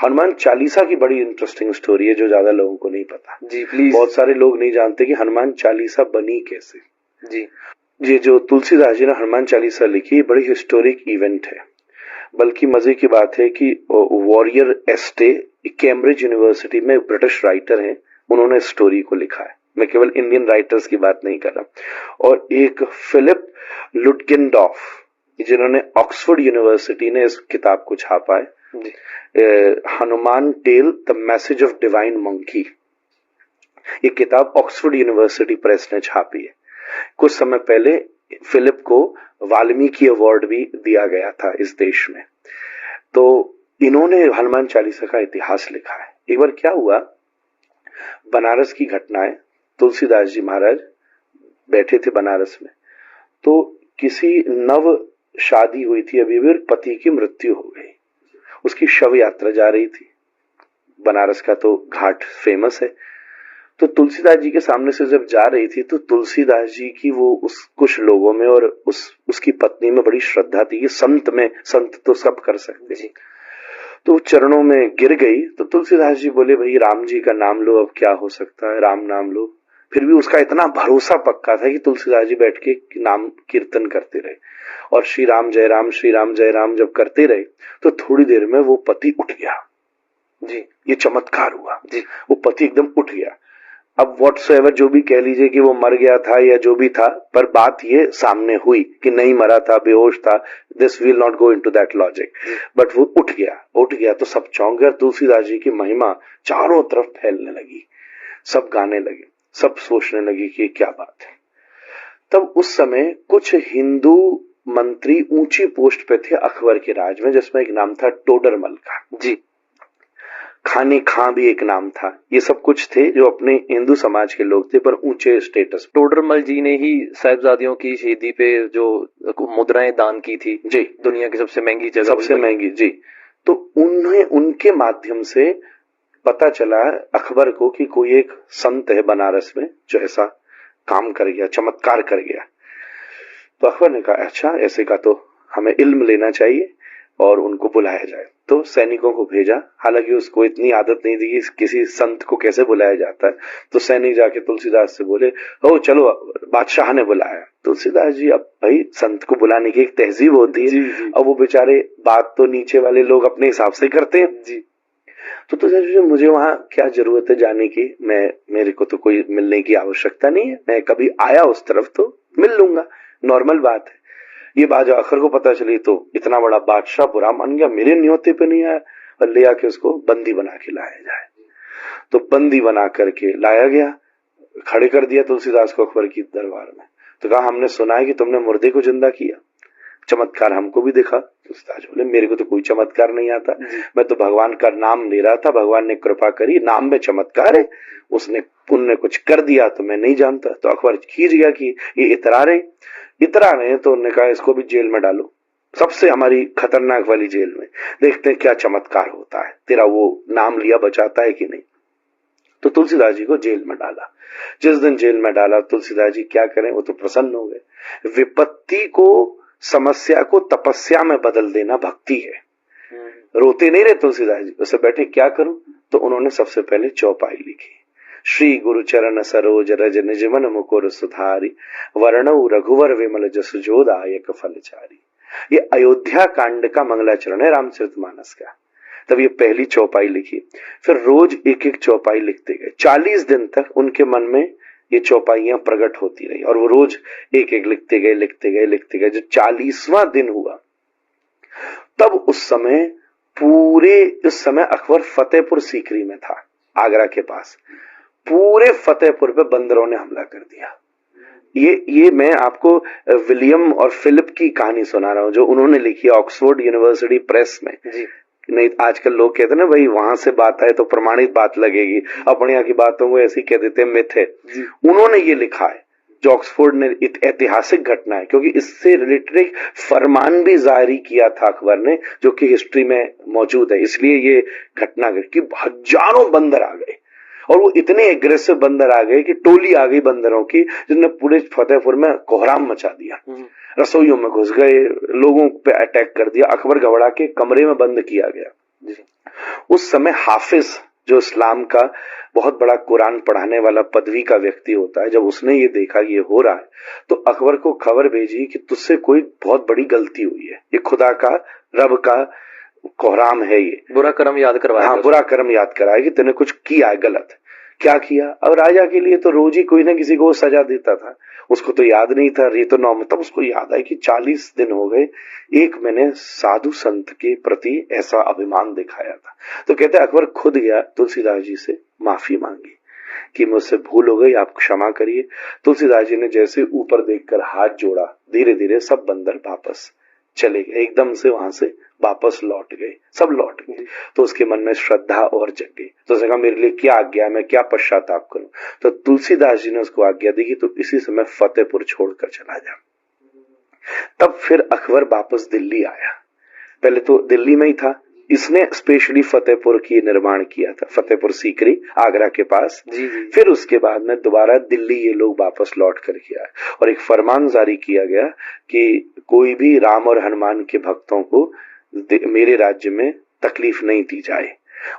हनुमान चालीसा की बड़ी interesting story है जो ज्यादा लोगों को नहीं पता। जी प्लीज। बहुत सारे लोग नहीं जानते कि हनुमान चालीसा बनी कैसे। जी, ये जो तुलसीदास जी ने हनुमान चालीसा लिखी बड़ी हिस्टोरिक इवेंट है। बल्कि मजे की बात है कि वॉरियर एस्टे कैम्ब्रिज यूनिवर्सिटी में ब्रिटिश राइटर हैं, उन्होंने स्टोरी को लिखा है। मैं केवल इंडियन राइटर्स की बात नहीं कर रहा। और एक फिलिप लुटगेनडॉर्फ जिन्होंने ऑक्सफोर्ड यूनिवर्सिटी ने इस किताब को छापा है, Hanuman tale the message of divine monkey. ये किताब ऑक्सफोर्ड यूनिवर्सिटी प्रेस ने छापी है। कुछ समय पहले फिलिप को वाल्मीकि अवार्ड भी दिया गया था इस देश में। तो इन्होंने हनुमान चालीसा का इतिहास लिखा है। एक बार क्या हुआ, बनारस की घटना है। तुलसीदास जी महाराज बैठे थे बनारस में, तो किसी नव शादी हुई थी अभी भी, पति की मृत्यु हो गई। उसकी शव यात्रा जा रही थी। बनारस का तो घाट फेमस है। तो तुलसीदास जी के सामने से जब जा रही थी तो तुलसीदास जी की वो उस कुछ लोगों में और उसकी पत्नी में बड़ी श्रद्धा थी कि संत तो सब कर सकते जी। तो वो चरणों में गिर गई। तो तुलसीदास जी बोले, भाई राम जी का नाम लो, अब क्या हो सकता है, राम नाम लो। फिर भी उसका इतना भरोसा पक्का था कि तुलसीदास जी बैठ के नाम कीर्तन करते रहे और श्री राम जय राम जब करते रहे तो थोड़ी देर में वो पति उठ गया जी। ये चमत्कार हुआ जी। वो पति एकदम उठ गया। अब व्हाटसोएवर जो भी कह लीजिए कि वो मर गया था या जो भी था, पर बात ये सामने हुई कि नहीं मरा था, बेहोश था। This will not go into that logic, but वो उठ गया तो सब चौंक गए। तुलसीदास जी की महिमा चारों तरफ फैलने लगी, सब गाने लगे, सब सोचने लगे कि क्या बात है। तब उस समय कुछ हिंदू मंत्री ऊंची पोस्ट पे थे अकबर के राज में, जिसमें एक नाम था टोडरमल का जी। खाने खां भी एक नाम था। ये सब कुछ थे जो अपने हिंदू समाज के लोग थे पर ऊंचे स्टेटस। टोडरमल जी ने ही साहिबजादियों की शहीदी पे जो मुद्राएं दान की थी जी, दुनिया की सबसे महंगी जगह, सबसे महंगी जी। तो उन्हें उनके माध्यम से पता चला अकबर को कि कोई एक संत है बनारस में जो ऐसा काम कर गया, चमत्कार कर गया। तो अकबर ने कहा, अच्छा ऐसे का तो हमें इल्म लेना चाहिए और उनको बुलाया जाए। तो सैनिकों को भेजा। हालांकि उसको इतनी आदत नहीं थी कि किसी संत को कैसे बुलाया जाता है। तो सैनिक जाके तुलसीदास से बोले, ओ चलो, बादशाह ने बुलाया। तुलसीदास जी, अब भाई संत को बुलाने की एक तहजीब होती है। अब वो बेचारे बात तो नीचे वाले लोग अपने हिसाब से करते हैं जी। तो तुलसीदास जी, मुझे वहां क्या जरूरत है जाने की, मेरे को तो कोई मिलने की आवश्यकता नहीं है, मैं कभी आया उस तरफ तो मिल लूंगा, नॉर्मल बात है। ये बात जो आखिर को पता चली तो इतना बड़ा बादशाह बुरा मान गया, मेरे न्योते पे नहीं आया, और ले आके उसको बंदी बना के लाया जाए। तो बंदी बना करके लाया गया, खड़े कर दिया तुलसीदास को अकबर की दरबार में। तो कहा, हमने सुना है कि तुमने मुर्दे को जिंदा किया, चमत्कार हमको भी दिखा। तुलसीदास बोले, मेरे को तो कोई चमत्कार नहीं आता, मैं तो भगवान का नाम ले रहा था, भगवान ने कृपा करी, नाम में चमत्कार है, उनने कुछ कर दिया तो मैं नहीं जानता। तो अकबर खींच गया कि ये इतरा रहे। तो उन्होंने कहा, इसको भी जेल में डालो, सबसे हमारी खतरनाक वाली जेल में, देखते हैं क्या चमत्कार होता है, तेरा वो नाम लिया बचाता है कि नहीं। तो तुलसीदास जी को जेल में डाला। जिस दिन जेल में डाला, तुलसीदास जी क्या करें, वो तो प्रसन्न हो गए। विपत्ति को, समस्या को तपस्या में बदल देना भक्ति है। रोते नहीं रहे तुलसीदास जी, उसे बैठे क्या करूं। तो उन्होंने सबसे पहले चौपाई लिखी, श्री गुरु चरण सरोज रज निज मन मुकुर सुधारी, वर्णौ रघुवर विमल जसु जोदायक फलचारी। ये अयोध्या कांड का मंगलाचरण है रामचरितमानस का। तब ये पहली चौपाई लिखी। फिर रोज एक एक चौपाई लिखते गए। 40 दिन तक उनके मन में ये चौपाइयां प्रकट होती रही और वो रोज एक एक लिखते गए। जो 40वां दिन हुआ, तब उस समय अकबर फतेहपुर सीकरी में था, आगरा के पास। पूरे फतेहपुर पे बंदरों ने हमला कर दिया। ये मैं आपको विलियम और फिलिप की कहानी सुना रहा हूं जो उन्होंने लिखी है ऑक्सफोर्ड यूनिवर्सिटी प्रेस में जी। नहीं, आजकल लोग कहते हैं ना, भाई वहां से बात आए तो प्रमाणित बात लगेगी, अपने यहाँ की बातों को ऐसे कह देते हैं, मिथ है। उन्होंने ये लिखा है जो ऑक्सफोर्ड ने, ऐतिहासिक घटना है, क्योंकि इससे रिलेटेड एक फरमान भी जारी किया था अकबर ने, जो कि हिस्ट्री में मौजूद है। इसलिए ये घटना कि हजारों बंदर आ गए और वो इतने एग्रेसिव बंदर आ गए कि टोली आ गई बंदरों की, जिसने पूरे फतेहपुर में कोहराम मचा दिया। रसोइयों में घुस गए, लोगों पे अटैक कर दिया। अकबर घबरा के कमरे में बंद किया गया। उस समय हाफिज जो इस्लाम का बहुत बड़ा कुरान पढ़ाने वाला पदवी का व्यक्ति होता है, जब उसने ये देखा ये हो रहा है तो अकबर को खबर भेजी कि तुझसे कोई बहुत बड़ी गलती हुई है, ये खुदा का, रब का कोहराम है, ये बुरा कर्म याद करवाया। हाँ, बुरा कर्म याद कराया कि तूने कुछ किया है गलत। क्या किया? अब राजा के लिए तो रोज ही कोई ना किसी को सजा देता था, उसको तो याद नहीं था, ये तो नौ, तब उसको याद आया कि 40 दिन हो गए, एक मैंने साधु संत के प्रति ऐसा अभिमान दिखाया था। तो कहते अकबर खुद गया तुलसीदास जी से माफी मांगी कि मुझसे भूल हो गई, आप क्षमा करिए। तुलसीदास जी ने जैसे ऊपर देखकर हाथ जोड़ा, धीरे धीरे सब बंदर वापस चले गए, एकदम से वहां से वापस लौट गए, सब लौट गए। तो उसके मन में श्रद्धा और जग गई, तो उसने कहा मेरे लिए क्या आज्ञा, मैं क्या पश्चाताप करूं। तो तुलसीदास जी ने उसको आज्ञा दी कि तू इसी समय फतेहपुर छोड़कर चला जा। तब फिर अकबर वापस दिल्ली आया, पहले तो दिल्ली में ही था, इसने स्पेशली फतेहपुर की निर्माण किया था, फतेहपुर सीकरी आगरा के पास। जी। फिर उसके बाद में दोबारा दिल्ली ये लोग वापस लौट कर के आए और एक फरमान जारी किया गया कि कोई भी राम और हनुमान के भक्तों को मेरे राज्य में तकलीफ नहीं दी जाए,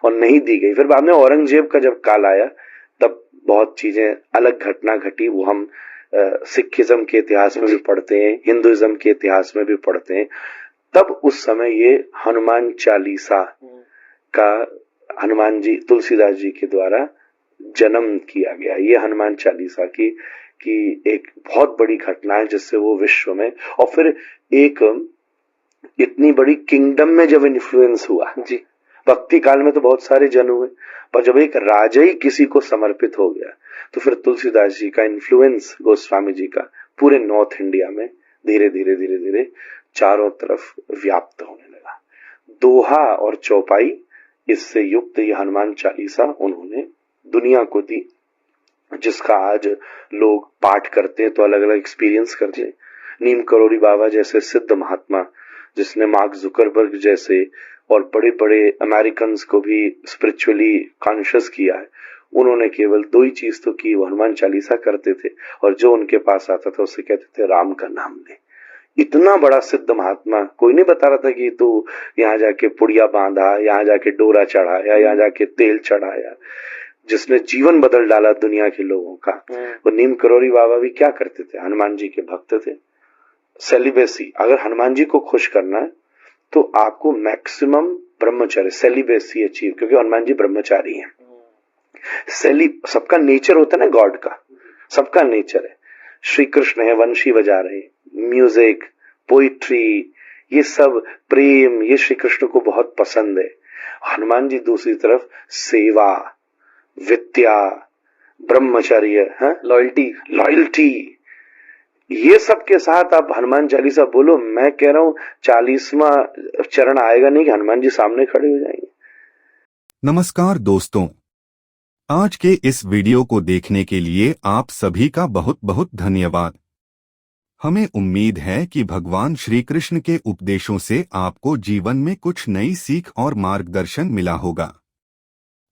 और नहीं दी गई। फिर बाद में औरंगजेब का जब काल आया तब बहुत चीजें अलग घटना घटी, वो हम सिखिज्म के इतिहास में भी पढ़ते हैं, हिंदुइज्म के इतिहास में भी पढ़ते हैं। तब उस समय ये हनुमान चालीसा का हनुमान जी तुलसीदास जी के द्वारा जन्म किया गया। ये हनुमान चालीसा की एक बहुत बड़ी घटना है जिससे वो विश्व में, और फिर एक इतनी बड़ी किंगडम में जब इन्फ्लुएंस हुआ जी, भक्ति काल में तो बहुत सारे जन हुए, पर जब एक राजा ही किसी को समर्पित हो गया तो फिर तुलसीदास जी का इन्फ्लुएंस, गोस्वामी जी का, पूरे नॉर्थ इंडिया में धीरे धीरे धीरे धीरे चारों तरफ व्याप्त होने लगा। दोहा और चौपाई इससे युक्त ये हनुमान चालीसा उन्होंने दुनिया को दी, जिसका आज लोग पाठ करते हैं तो अलग अलग एक्सपीरियंस करते हैं। नीम करोड़ी बाबा जैसे सिद्ध महात्मा, जिसने मार्क जुकरबर्ग जैसे और बड़े बड़े अमेरिकन को भी स्पिरिचुअली कॉन्शियस किया है, उन्होंने केवल 2 ही चीज तो की, वो हनुमान चालीसा करते थे और जो उनके पास आता था उसे कहते थे राम का नाम ले। इतना बड़ा सिद्ध महात्मा, कोई नहीं बता रहा था कि तू यहाँ जाके पुड़िया बांधा, यहाँ जाके डोरा चढ़ाया, यहाँ जाके तेल चढ़ाया, जिसने जीवन बदल डाला दुनिया के लोगों का। वो नीम करोड़ी बाबा भी क्या करते थे, हनुमान जी के भक्त थे। सेलिबेसी, अगर हनुमान जी को खुश करना है तो आपको मैक्सिमम ब्रह्मचर्य, सेलिबेसी अचीव, क्योंकि हनुमान जी ब्रह्मचारी हैं। सबका नेचर होता है ना, गॉड का सबका नेचर है। श्री कृष्ण है, वंशी बजा रहे, म्यूजिक, पोइट्री, ये सब प्रेम, ये श्री कृष्ण को बहुत पसंद है। हनुमान जी दूसरी तरफ सेवा, विद्या, ब्रह्मचर्य, लॉयल्टी, ये सब के साथ आप हनुमान चालीसा बोलो, मैं कह रहा हूं 40वां चरण आएगा नहीं कि हनुमान जी सामने खड़े हो जाएंगे। नमस्कार दोस्तों, आज के इस वीडियो को देखने के लिए आप सभी का बहुत बहुत धन्यवाद। हमें उम्मीद है कि भगवान श्री कृष्ण के उपदेशों से आपको जीवन में कुछ नई सीख और मार्गदर्शन मिला होगा।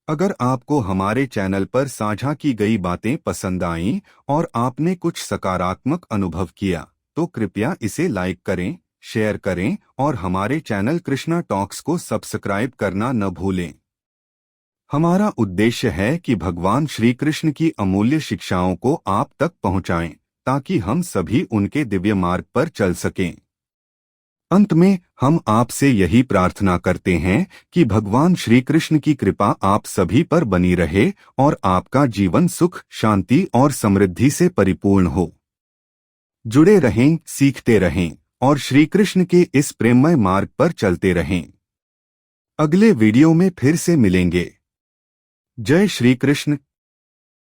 अगर आपको हमारे चैनल पर साझा की गई बातें पसंद आईं और आपने कुछ सकारात्मक अनुभव किया तो कृपया इसे लाइक करें, शेयर करें और हमारे चैनल कृष्णा टॉक्स को सब्सक्राइब करना न भूलें। हमारा उद्देश्य है कि भगवान श्री कृष्ण की अमूल्य शिक्षाओं को आप तक पहुंचाएं, ताकि हम सभी उनके दिव्य मार्ग पर चल सकें। अंत में हम आपसे यही प्रार्थना करते हैं कि भगवान श्री कृष्ण की कृपा आप सभी पर बनी रहे और आपका जीवन सुख, शांति और समृद्धि से परिपूर्ण हो। जुड़े रहें, सीखते रहें और श्री कृष्ण के इस प्रेममय मार्ग पर चलते रहें। अगले वीडियो में फिर से मिलेंगे। जय श्री कृष्ण।